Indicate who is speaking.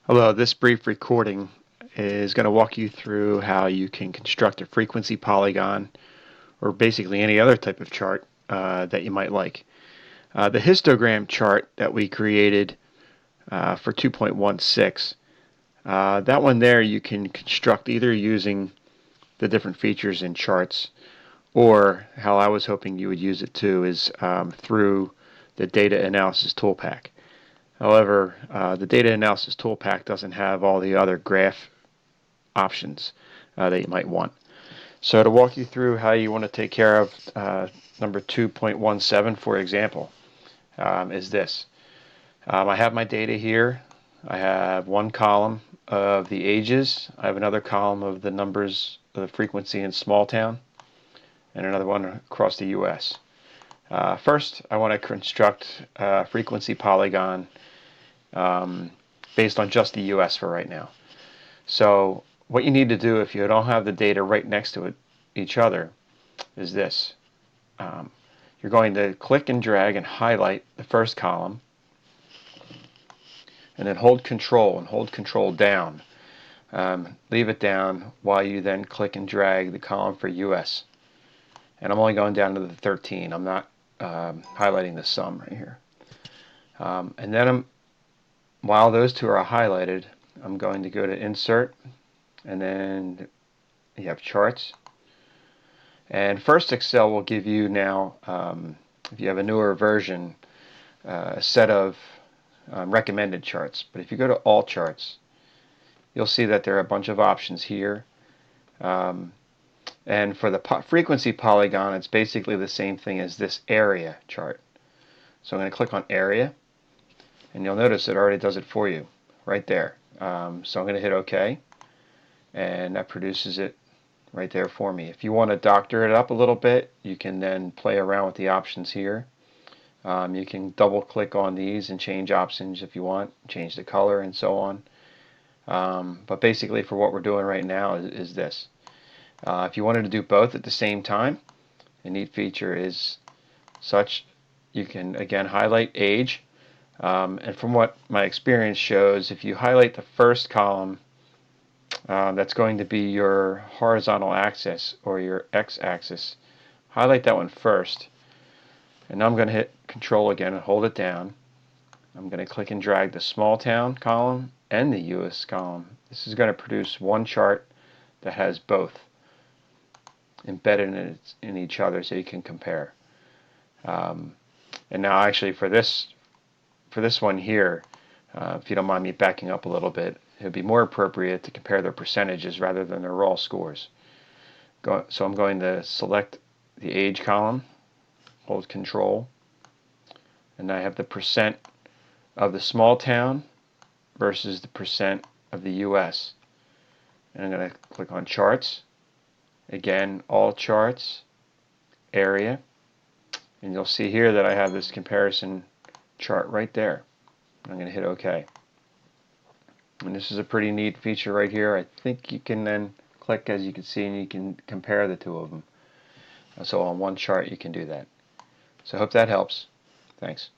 Speaker 1: Hello, this brief recording is going to walk you through how you can construct a frequency polygon or basically any other type of chart that you might like. The histogram chart that we created for 2.16, that one there you can construct either using the different features in charts, or how I was hoping you would use it too is through the data analysis tool pack. However, the data analysis tool pack doesn't have all the other graph options that you might want. So to walk you through how you want to take care of number 2.17, for example, is this. I have my data here. I have one column of the ages. I have another column of the numbers of the frequency in small town, and another one across the U.S. First, I want to construct a frequency polygon based on just the U.S. for right now. So what you need to do if you don't have the data right next to each other is this. You're going to click and drag and highlight the first column, and then hold control down. Leave it down while you then click and drag the column for US. And I'm only going down to the 13. I'm not highlighting the sum right here. And then while those two are highlighted, I'm going to go to Insert, and then you have Charts. And first, Excel will give you now, if you have a newer version, a set of recommended charts. But if you go to All Charts, you'll see that there are a bunch of options here. And for the frequency polygon, it's basically the same thing as this area chart. So I'm going to click on Area, and you'll notice it already does it for you right there. So I'm going to hit OK, and that produces it right there for me. If you want to doctor it up a little bit, you can then play around with the options here. You can double click on these and change options if you want, change the color and so on. But basically for what we're doing right now is this. If you wanted to do both at the same time, a neat feature is such you can again highlight age, and from what my experience shows, if you highlight the first column, that's going to be your horizontal axis or your x-axis. Highlight that one first, and now I'm going to hit Control again and hold it down. I'm going to click and drag the small town column and the US column. This is going to produce one chart that has both embedded in each other, so you can compare. And now actually for this one here, if you don't mind me backing up a little bit, it would be more appropriate to compare their percentages rather than their raw scores. So I'm going to select the age column, hold Control, and I have the percent of the small town versus the percent of the US. And I'm going to click on Charts. Again, All Charts, Area, and you'll see here that I have this comparison chart right there. I'm going to hit OK. And this is a pretty neat feature right here. I think you can then click, as you can see, and you can compare the two of them. So on one chart you can do that. So I hope that helps. Thanks.